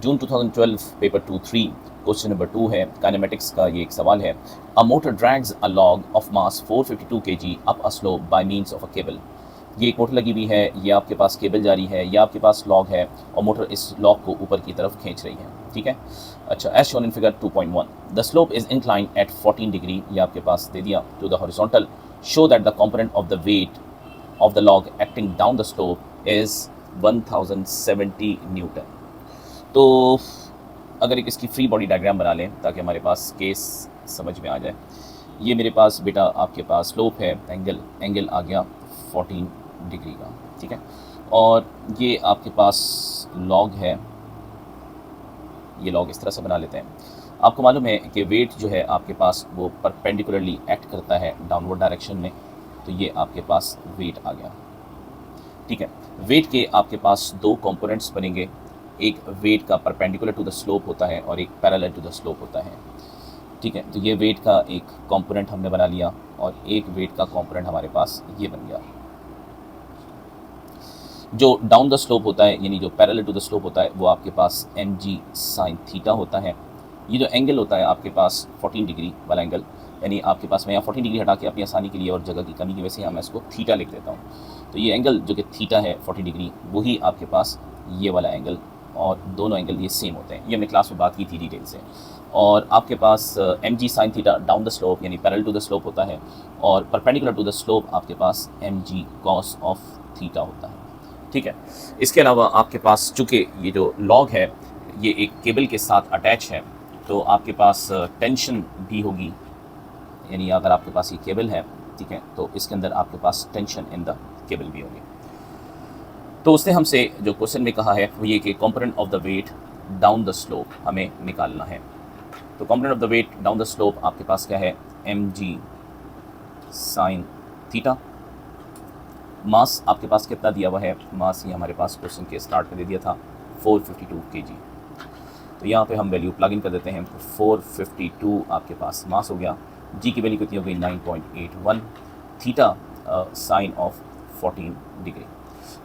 जून 2012 paper 2-3 question number 2 है, kinematics का ये एक सवाल है। A motor drags a log of mass 452 kg up a slope by means of a cable. ये एक मोटर लगी हुई है, ये आपके पास केबल जारी है, या आपके पास लॉग है और मोटर इस लॉग को ऊपर की तरफ खींच रही है, ठीक है। अच्छा, as shown in figure 2.1 the slope is inclined at 14 degree, ये आपके पास दे दिया, to the horizontal. Show that the component of the weight of the log acting down the slope is 1070 newton. तो अगर एक इसकी फ्री बॉडी डायग्राम बना लें ताकि हमारे पास केस समझ में आ जाए। ये मेरे पास बेटा आपके पास स्लोप है, एंगल आ गया 14 डिग्री का, ठीक है। और ये आपके पास लॉग है, ये लॉग इस तरह से बना लेते हैं। आपको मालूम है कि वेट जो है आपके पास वो परपेंडिकुलरली एक्ट करता है डाउनवर्ड डायरेक्शन में, तो ये आपके पास वेट आ गया, ठीक है। वेट के आपके पास दो कंपोनेंट्स बनेंगे, एक वेट का परपेंडिकुलर टू द स्लोप होता है और एक पैरेलल टू द स्लोप होता है, ठीक है। तो ये वेट का एक कंपोनेंट हमने बना लिया और एक वेट का कंपोनेंट हमारे पास ये बन गया। जो डाउन द स्लोप होता है यानी जो पैरेलल टू द स्लोप होता है वो आपके पास mg sin थीटा होता है। ये जो एंगल होता है आपके पास 14 डिग्री वाला एंगल, यानी आपके पास मैं यहाँ 14 डिग्री हटा के अपनी आसानी के लिए और जगह की कमी की वजह से यहाँ मैं इसको थीटा लिख देता हूँ। तो ये एंगल जो कि थीटा है 40 डिग्री, वही आपके पास ये वाला एंगल, और दोनों एंगल ये सेम होते हैं। ये हमने क्लास में बात की थी डिटेल से। और आपके पास mg sin theta down the slope यानी पैरेलल टू द स्लोप होता है, और परपेंडिकुलर टू द स्लोप आपके पास mg cos ऑफ थीटा होता है, ठीक है। इसके अलावा आपके पास चूँकि ये जो लॉग है ये एक केबल के साथ अटैच है, तो आपके पास टेंशन भी होगी, यानी अगर आपके पास ये केबल है, ठीक है, तो इसके अंदर आपके पास टेंशन इन द केबल भी होगी। तो उसने हमसे जो क्वेश्चन में कहा है वो ये कि component of the weight down the slope हमें निकालना है। तो component of the weight down the slope आपके पास क्या है, mg sin थीटा। मास आपके पास कितना दिया हुआ है, मास ये हमारे पास क्वेश्चन के स्टार्ट में दे दिया था 452 kg। तो यहाँ पे हम वैल्यू प्लग इन कर देते हैं, 452 आपके पास मास हो गया, g की वैल्यू कितनी हो गई 9.81, थीटा साइन ऑफ 14 डिग्री।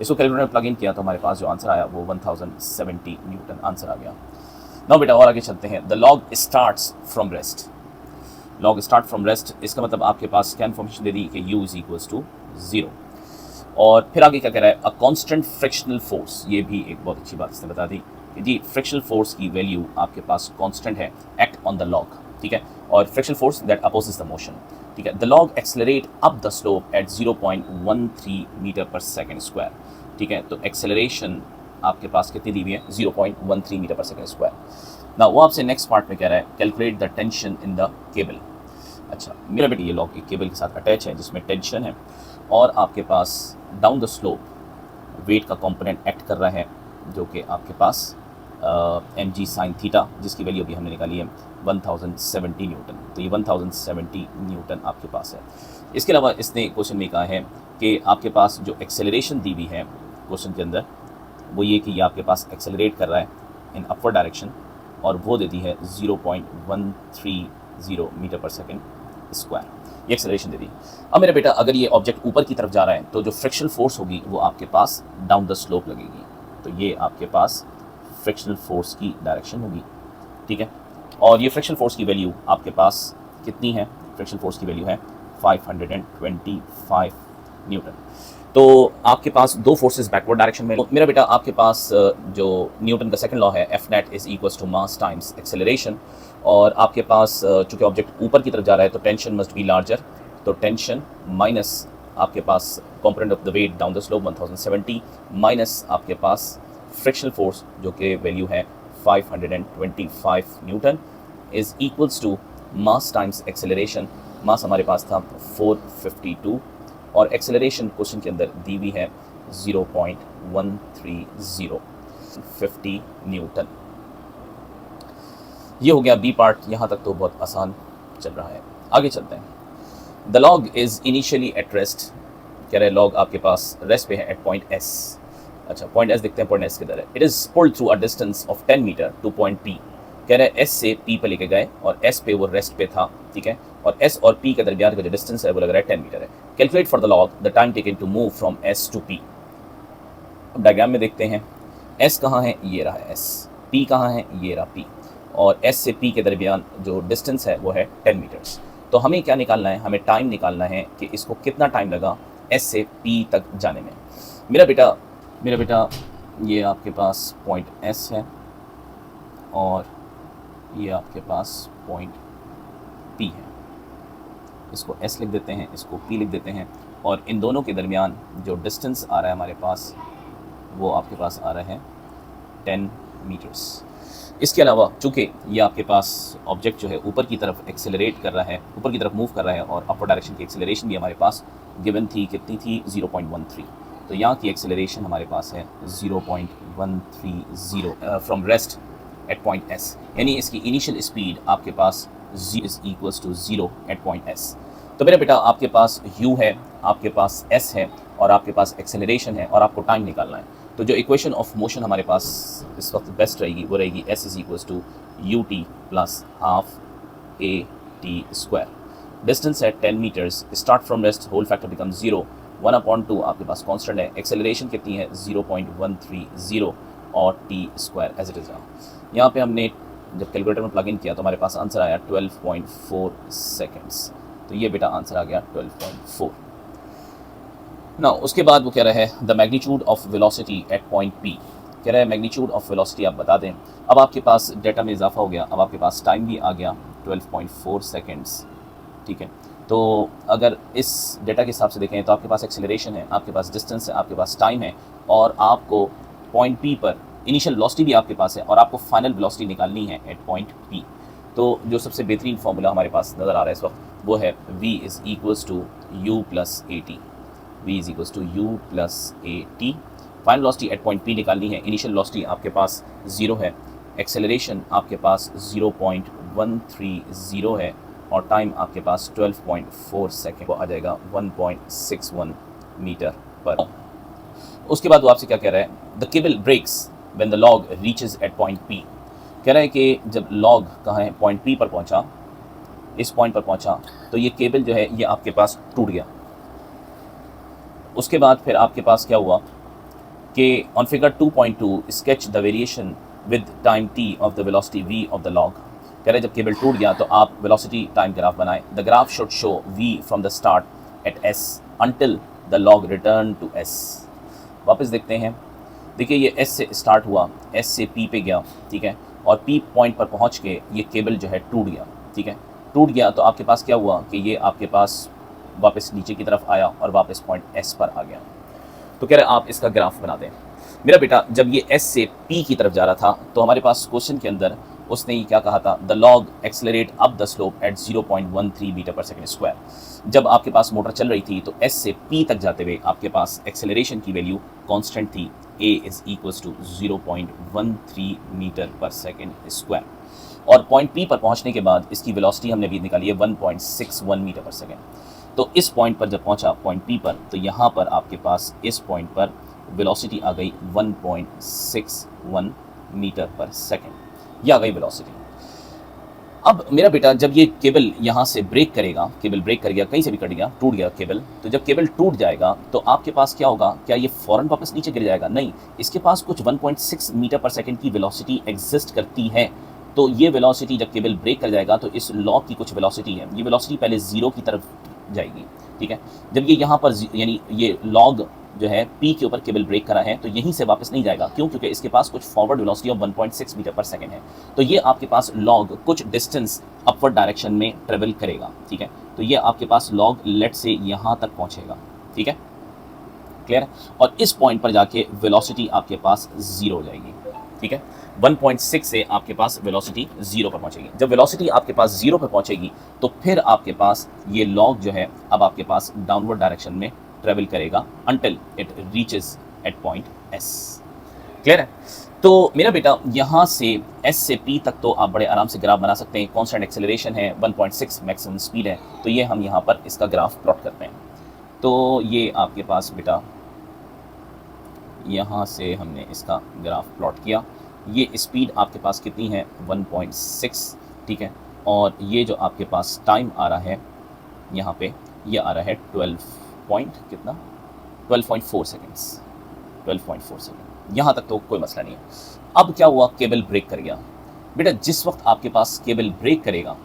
इसको कैलकुलेटर में प्लग इन किया तो हमारे पास जो आंसर आया वो 1070 न्यूटन आंसर आ गया। नाउ बेटा और आगे चलते हैं। The log starts from rest, log start from rest, इसका मतलब आपके पास क्या इन्फॉर्मेशन दे दी कि u इज इक्वल्स टू 0। और फिर आगे क्या कह रहा है, अ कांस्टेंट फ्रिक्शनल फोर्स, ये भी एक बहुत अच्छी बात इसने बता दी कि जी फ्रिक्शनल फोर्स की वैल्यू आपके पास कांस्टेंट है, एक्ट ऑन द लॉग, ठीक है। और frictional force that opposes the motion, ठीक है। The log accelerate up the slope at 0.13 metre पर सेकेंड स्क्वायर, ठीक है। तो एक्सेलरेशन आपके पास कितनी दी हुई है, 0.13 मीटर पर सेकेंड स्क्वायर। ना वो आपसे नेक्स्ट पार्ट में कह रहा है calculate the tension in the cable. अच्छा मेरा बेटा ये लॉग एक केबल के साथ अटैच है जिसमें टेंशन है, और आपके पास डाउन द स्लोप वेट का कंपोनेंट एक्ट कर रहा है जो कि आपके पास mg sin थीटा, जिसकी वैल्यू अभी हमने निकाली है 1070 न्यूटन। तो ये 1070 न्यूटन आपके पास है। इसके अलावा इसने क्वेश्चन में कहा है कि आपके पास जो एक्सेलरेशन दी हुई है क्वेश्चन के अंदर वो ये कि ये आपके पास एक्सेलरेट कर रहा है इन अपवर्ड डायरेक्शन, और वो देती है 0.130 मीटर पर सेकेंड स्क्वायर, ये एक्सेलरेशन दे दी। अब मेरा बेटा अगर ये ऑब्जेक्ट ऊपर की तरफ जा रहा है तो जो फ्रिक्शनल फोर्स होगी वो आपके पास डाउन द स्लोप लगेगी, तो ये आपके पास फ्रिक्शनल फोर्स की डायरेक्शन होगी, ठीक है। और ये फ्रिक्शनल फोर्स की वैल्यू आपके पास कितनी है, फ्रिक्शनल फोर्स की वैल्यू है 525 न्यूटन। तो आपके पास दो फोर्सेस बैकवर्ड डायरेक्शन में। तो मेरा बेटा आपके पास जो न्यूटन का सेकंड लॉ है F net is equals to mass times acceleration, और आपके पास चूँकि ऑब्जेक्ट ऊपर की तरफ जा रहा है तो टेंशन मस्ट बी लार्जर, तो टेंशन माइनस आपके पास component of the weight down the slope 1070 minus आपके पास फ्रिक्शनल फोर्स जो कि वैल्यू है 525 newton is equals to mass times acceleration. Mass हमारे पास था 452 और एक्सेलरेशन क्वेश्चन के अंदर दी हुई है 0.130 50 न्यूटन। ये हो गया बी पार्ट, यहाँ तक तो बहुत आसान चल रहा है। आगे चलते हैं। The log is initially at rest, कह रहे लॉग आपके पास रेस्ट पे है एट पॉइंट एस। अच्छा पॉइंट एस देखते हैं, पॉइंट एस किधर है। It is pulled through a distance of 10 metre to point P, कह रहे एस से पी पे लेके गए और एस पे वो रेस्ट पे था, ठीक है। और एस और पी के दरमियान का जो डिस्टेंस है वो लग रहा है 10 मीटर है। Calculate for the log the time taken to move from S to P. अब डायग्राम में देखते हैं एस कहाँ है, ये रहा है एस, पी कहाँ है, ये रहा पी, और एस से पी के दरमियान जो डिस्टेंस है वो है 10 मीटर्स। तो हमें क्या निकालना है, हमें टाइम निकालना है कि इसको कितना टाइम लगा एस से पी तक जाने में। मेरा बेटा ये आपके पास पॉइंट एस है और ये आपके पास पॉइंट पी है। इसको एस लिख देते हैं, इसको पी लिख देते हैं, और इन दोनों के दरमियान जो डिस्टेंस आ रहा है हमारे पास वो आपके पास आ रहा है 10 मीटर्स। इसके अलावा चूँकि ये आपके पास ऑब्जेक्ट जो है ऊपर की तरफ एक्सेलरेट कर रहा है, ऊपर की तरफ मूव कर रहा है, और अपर डायरेक्शन की एक्सेलरेशन भी हमारे पास गिवन थी, कितनी थी, 0.13। तो यहाँ की एक्सेलरेशन हमारे पास है 0.130 from rest at point S, यानी इसकी इनिशियल स्पीड आपके पास z is equals to 0 at point S. तो मेरे बेटा आपके पास u है, आपके पास s है, और आपके पास एक्सेलरेशन है, और आपको टाइम निकालना है। तो जो इक्वेशन ऑफ मोशन हमारे पास इस वक्त बेस्ट रहेगी वो रहेगी s is equals to ut plus half a t square. Distance है 10 metres, start from rest, whole factor become 0, 1/2 आपके पास कांस्टेंट है, एक्सेलरेशन कितनी है 0.130 और t square as it is रहा। यहाँ पे हमने जब कैलकुलेटर में प्लग इन किया तो हमारे पास आंसर आया 12.4 सेकेंड्स। तो ये बेटा आंसर आ गया 12.4। ना उसके बाद वो कह रहा है the magnitude of velocity at point P, कह रहा है मैग्नीट्यूड ऑफ वेलोसिटी आप बता दें। अब आपके पास डेटा में इजाफा हो गया, अब आपके पास टाइम भी आ गया 12.4 सेकेंड्स, ठीक है। तो अगर इस डेटा के हिसाब से देखें तो आपके पास एक्सेलरेशन है, आपके पास डिस्टेंस है, आपके पास टाइम है, और आपको पॉइंट पी पर इनिशियल वेलोसिटी भी आपके पास है, और आपको फाइनल वेलोसिटी निकालनी है एट पॉइंट पी। तो जो सबसे बेहतरीन फार्मूला हमारे पास नज़र आ रहा है इस वक्त वो है v is equals to u plus A T, v is equals to u plus A T. Final velocity at point P निकालनी है, इनिशियल वेलोसिटी आपके पास 0 है, एक्सेलरेशन आपके पास 0.130 है, और टाइम आपके पास 12.4 सेकेंड, वो आ जाएगा 1.61 मीटर पर। उसके बाद वो आपसे क्या कह रहा है, the cable breaks when the log reaches at point P. कह रहा है कि जब लॉग कहाँ है, पॉइंट पी पर पहुँचा, इस पॉइंट पर पहुँचा, तो ये केबल जो है ये आपके पास टूट गया। उसके बाद फिर आपके पास क्या हुआ कि on figure 2.2 sketch the variation with time t of the velocity v of the log. कह रहे जब केबल टूट गया तो आप वेलोसिटी टाइम ग्राफ बनाएं। The graph should show v from the start at s until the log return to s। वापस देखते हैं, देखिए ये s से स्टार्ट हुआ, s से p पे गया, ठीक है, और p पॉइंट पर पहुंच के ये केबल जो है टूट गया, ठीक है। टूट गया तो आपके पास क्या हुआ कि ये आपके पास वापस नीचे की तरफ आया और वापस पॉइंट s पर आ गया। तो कह रहे आप इसका ग्राफ बना दें। मेरा बेटा जब ये s से p की तरफ जा रहा था तो हमारे पास क्वेश्चन के अंदर उसने ये क्या कहा था, the log accelerate up the slope at 0.13 metre पर सेकेंड स्क्वायर। जब आपके पास मोटर चल रही थी तो s से p तक जाते हुए आपके पास एक्सेलरेशन की वैल्यू कांस्टेंट थी, a is equals to 0.13 metre पर सेकेंड स्क्वायर, और पॉइंट p पर पहुंचने के बाद इसकी वेलोसिटी हमने भी निकाली है 1.61 मीटर पर सेकेंड। तो इस पॉइंट पर जब पहुंचा पॉइंट p पर, तो यहाँ पर आपके पास इस पॉइंट पर वेलोसिटी आ गई 1.61 मीटर पर सेकेंड, ये आ गई वेलोसिटी। अब मेरा बेटा जब ये केबल यहाँ से ब्रेक करेगा, केबल ब्रेक कर गया, कहीं से भी कट गया, टूट गया केबल, तो जब केबल टूट जाएगा तो आपके पास क्या होगा, क्या ये फ़ौरन वापस नीचे गिर जाएगा? नहीं, इसके पास कुछ 1.6 मीटर पर सेकेंड की वेलोसिटी एग्जिस्ट करती है। तो ये वेलोसिटी जब केबल ब्रेक कर जाएगा तो इस लॉग की कुछ वेलोसिटी है, ये वेलोसिटी पहले 0 की तरफ जाएगी, ठीक है। जब ये यहाँ पर यानी ये लॉग जो है p के ऊपर केबल ब्रेक करा है तो यहीं से वापस नहीं जाएगा, क्यों? क्योंकि इसके पास कुछ फॉरवर्ड वेलोसिटी ऑफ 1.6 मीटर पर सेकेंड है। तो ये आपके पास लॉग कुछ डिस्टेंस अपवर्ड डायरेक्शन में ट्रेवल करेगा, ठीक है। तो ये आपके पास लॉग लेट से यहाँ तक पहुँचेगा, ठीक है, क्लियर है। और इस पॉइंट पर जाके वेलोसिटी आपके पास 0 हो जाएगी, ठीक है। 1.6 से आपके पास वेलोसिटी 0 पर पहुंचेगी। जब वेलोसिटी आपके पास 0 पर पहुंचेगी तो फिर आपके पास ये लॉग जो है अब आपके पास डाउनवर्ड डायरेक्शन में ट्रेवल करेगा until it reaches at point s। Clear है। तो मेरा बेटा यहाँ से s से p तक तो आप बड़े आराम से ग्राफ बना सकते हैं। कांस्टेंट एक्सेलरेशन है, 1.6 मैक्सिमम स्पीड है, तो ये हम यहाँ पर इसका ग्राफ प्लॉट करते हैं। तो ये आपके पास बेटा यहाँ से हमने इसका ग्राफ प्लॉट किया। ये स्पीड आपके पास कितनी है 1.6, ठीक है, और ये जो आपके पास टाइम आ रहा है यहाँ पे ये आ रहा है 12.4 सेकेंड्स, 12.4 सेकेंड। यहाँ तक तो कोई मसला नहीं है। अब क्या हुआ, केबल ब्रेक कर गया। बेटा जिस वक्त आपके पास केबल ब्रेक करेगा,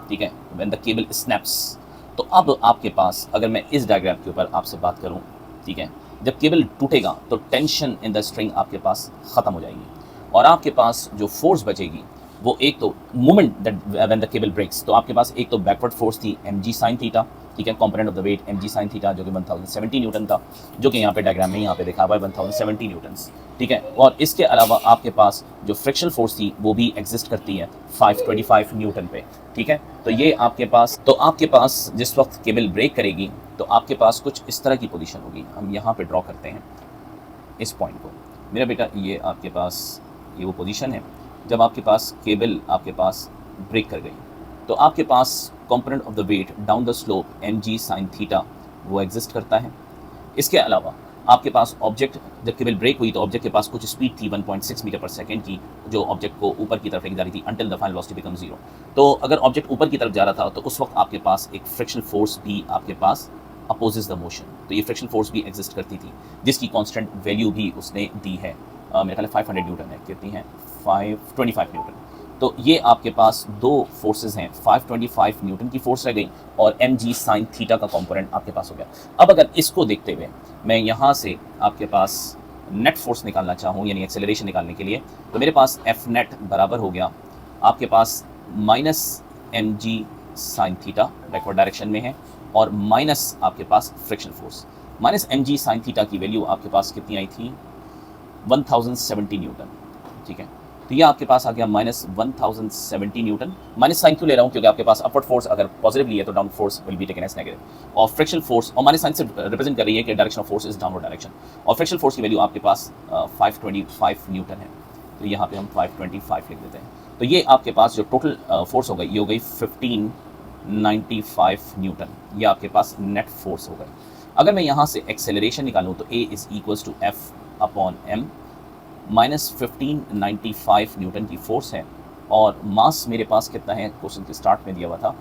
ठीक है, व्हेन द केबल स्नैप्स, तो अब आपके पास, अगर मैं इस डायग्राम के ऊपर आपसे बात करूं, ठीक है, जब केबल टूटेगा तो टेंशन इन द स्ट्रिंग आपके पास ख़त्म हो जाएगी और आपके पास जो फोर्स बचेगी वो एक तो moment that when the cable breaks, तो आपके पास एक तो बैकवर्ड फोर्स थी mg sin थीटा, ठीक है, component of the weight mg sin theta जो कि 1070 न्यूटन था, जो कि यहाँ पे डायग्राम में यहाँ पे देखा हुआ है 1070 न्यूटन्स, ठीक है। और इसके अलावा आपके पास जो फ्रिक्शनल फोर्स थी वो भी एग्जिस्ट करती है 525 न्यूटन पे, ठीक है। तो ये आपके पास जिस वक्त केबल ब्रेक करेगी तो आपके पास कुछ इस तरह की पोजीशन होगी। हम यहाँ पे ड्रॉ करते हैं इस पॉइंट को। मेरा बेटा ये आपके पास ये वो पोजीशन है जब आपके पास केबल आपके पास ब्रेक कर गई, तो आपके पास component of the weight down the slope mg sin theta वो एग्जिस्ट करता है। इसके अलावा आपके पास ऑब्जेक्ट, जब केबल ब्रेक हुई तो ऑब्जेक्ट के पास कुछ स्पीड थी 1.6 मीटर पर सेकंड की, जो ऑब्जेक्ट को ऊपर की तरफ लेके जा रही थी until the final velocity become 0। तो अगर ऑब्जेक्ट ऊपर की तरफ जा रहा था तो उस वक्त आपके पास एक फ्रिक्शनल फोर्स भी आपके पास अपोजेस द मोशन, तो ये फ्रिक्शनल फोर्स भी एग्जिस्ट करती थी जिसकी कांस्टेंट वैल्यू भी उसने दी है, मेरे ख्याल 500 न्यूटन है, कितनी है 525 न्यूटन। तो ये आपके पास दो फोर्सेस हैं, 525 न्यूटन की फोर्स रह गई और mg sin थीटा का कंपोनेंट आपके पास हो गया। अब अगर इसको देखते हुए मैं यहाँ से आपके पास नेट फोर्स निकालना चाहूँ, यानी एक्सेलरेशन निकालने के लिए, तो मेरे पास एफ नेट बराबर हो गया आपके पास minus mg sin theta, backward direction में है, और माइनस आपके पास friction force. Minus mg sin theta की वैल्यू आपके पास कितनी आई थी 1070 न्यूटन, ठीक है। तो ये आपके पास आ गया माइनस 1070 न्यूटन। माइनस साइन क्यों ले रहा हूँ, क्योंकि आपके पास अपवर्ड फोर्स अगर पॉजिटिवली है तो down force will be taken as negative, और फ्रिक्शनल फोर्स, और माइनस साइन से रिप्रेजेंट कर रही है कि direction of force is downward direction, और फ्रिक्शनल फोर्स की वैल्यू आपके पास 525 न्यूटन है। तो यहाँ पे हम 525 लिख देते हैं। तो ये आपके पास जो टोटल फोर्स हो गई ये हो गई 1595 न्यूटन, ये आपके पास नेट फोर्स हो गई। अगर मैं यहाँ से एक्सेलरेशन निकालूँ तो A is equals to F upon M, minus 1595 newton की फोर्स है, और मास मेरे पास कितना है, क्वेश्चन के स्टार्ट में दिया हुआ था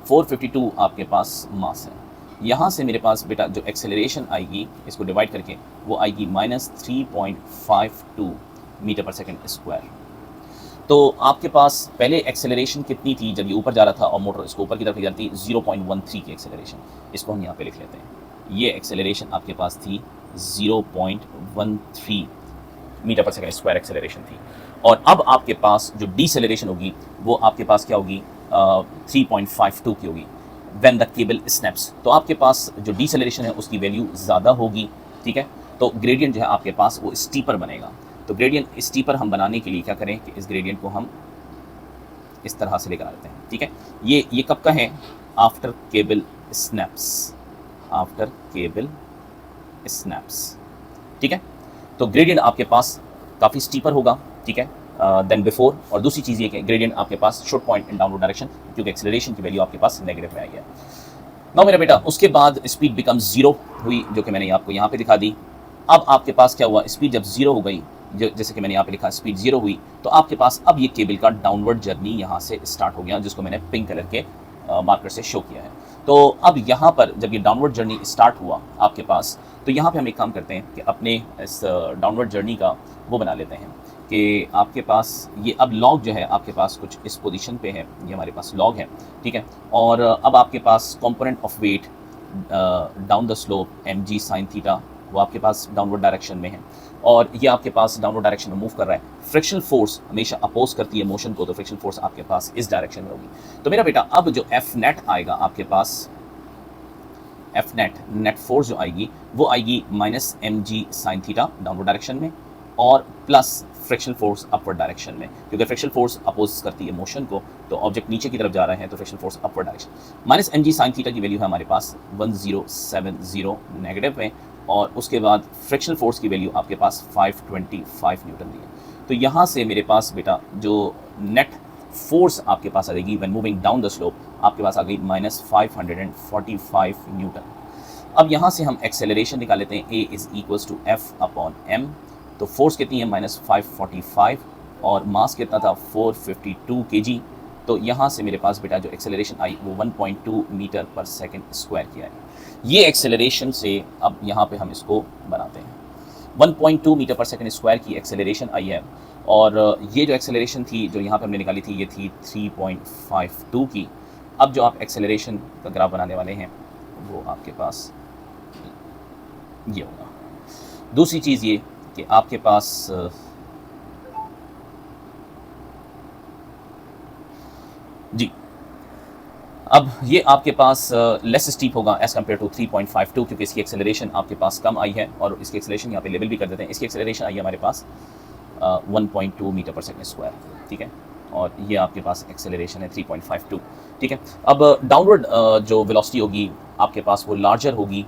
452 आपके पास मास है। यहाँ से मेरे पास बेटा जो एक्सेलरेशन आएगी, इसको डिवाइड करके वो आएगी माइनस 3.52 मीटर पर सेकेंड स्क्वायर। तो आपके पास पहले एक्सेलरेशन कितनी थी जब ये ऊपर जा रहा था और मोटर इसको ऊपर की तरफ ले जाती, 0.13 की एक्सेलरेशन, इसको हम यहाँ पे लिख लेते हैं। ये एक्सेलरेशन आपके पास थी 0.13 मीटर पर सेकेंड स्क्वायर एक्सेलरेशन थी, और अब आपके पास जो डीसेलरेशन होगी वो आपके पास क्या होगी 3.52 की होगी व्हेन द केबल स्नैप्स। तो आपके पास जो डीसेलरेशन है उसकी वैल्यू ज़्यादा होगी, ठीक है। तो ग्रेडियंट जो है आपके पास वो स्टीपर बनेगा। तो ग्रेडियंट स्टीपर हम बनाने के लिए क्या करें कि इस ग्रेडियंट को हम इस तरह से लेकर आते हैं, ठीक है। ये कब का है, after cable snaps, after cable snaps, ठीक है। तो ग्रेडियंट आपके पास काफ़ी स्टीपर होगा, ठीक है, देन बिफोर। और दूसरी चीज़ ये कि ग्रेडियंट आपके पास short point in downward direction, क्योंकि एक्सेलरेशन की वैल्यू आपके पास नेगेटिव में आई है। नाउ मेरा बेटा उसके बाद स्पीड बिकम 0 हुई, जो कि मैंने आपको यहाँ पे दिखा दी। अब आपके पास क्या हुआ, स्पीड जब 0 हो गई, जैसे कि मैंने यहाँ पे लिखा स्पीड 0 हुई, तो आपके पास अब ये केबल का डाउनवर्ड जर्नी यहाँ से स्टार्ट हो गया, जिसको मैंने पिंक कलर के मार्कर से शो किया है। तो अब यहाँ पर जब ये डाउनवर्ड जर्नी स्टार्ट हुआ आपके पास, तो यहाँ पे हम एक काम करते हैं कि अपने इस डाउनवर्ड जर्नी का वो बना लेते हैं कि आपके पास ये अब लॉग जो है आपके पास कुछ इस पोजीशन पे है, ये हमारे पास लॉग है, ठीक है। और अब आपके पास component of weight down the slope mg sin theta वो आपके पास डाउनवर्ड डायरेक्शन में है, और ये आपके पास डाउनवर्ड डायरेक्शन में मूव कर रहा है। फ्रिक्शनल फोर्स हमेशा अपोज करती है मोशन को, तो फ्रिक्शनल फोर्स आपके पास इस डायरेक्शन में होगी। तो मेरा बेटा अब जो एफ नेट आएगा आपके पास, एफ नेट फोर्स जो आएगी वो आएगी minus mg sin theta downward direction में, और plus frictional force upward direction में, क्योंकि फ्रिक्शनल फोर्स अपोज करती है मोशन को, तो ऑब्जेक्ट नीचे की तरफ जा रहे हैं तो frictional force upward direction. Minus mg sin theta की वैल्यू है हमारे पास 1070 नेगेटिव में, और उसके बाद फ्रिक्शनल फोर्स की वैल्यू आपके पास 525 न्यूटन दी है। तो यहाँ से मेरे पास बेटा जो नेट फोर्स आपके पास आ जाएगी when moving down the slope, आपके पास आ गई माइनस 545 न्यूटन। अब यहाँ से हम एक्सेलरेशन निकाल लेते हैं, A is equals to F upon M। तो फोर्स कितनी है माइनस 545, और मास कितना था 452 kg। तो यहाँ से मेरे पास बेटा जो एक्सेलरेशन आई वो 1.2 मीटर पर सेकेंड स्क्वायर की आई। ये एक्सेलरेशन से अब यहाँ पे हम इसको बनाते हैं। 1.2 मीटर पर सेकंड स्क्वायर की एक्सेलरेशन आई है। और ये जो एक्सेलरेशन थी जो यहाँ पे हमने निकाली थी ये थी 3.52 की। अब जो आप एक्सेलरेशन का ग्राफ बनाने वाले हैं वो आपके पास ये होगा। दूसरी चीज़ ये कि आपके पास जी अब ये आपके पास लेस स्टीप होगा एज़ कम्पेयर टू 3.52 क्योंकि इसकी एक्सेलरेशन आपके पास कम आई है और इसकी एक्सेलरेशन यहाँ पे लेवल भी कर देते हैं। इसकी एक्सेलरेशन आई है हमारे पास 1.2 मीटर पर सेकंड स्क्वायर, ठीक है, और ये आपके पास एक्सेलरेशन है 3.52, ठीक है। अब डाउनवर्ड जो वेलोसिटी होगी आपके पास वो लार्जर होगी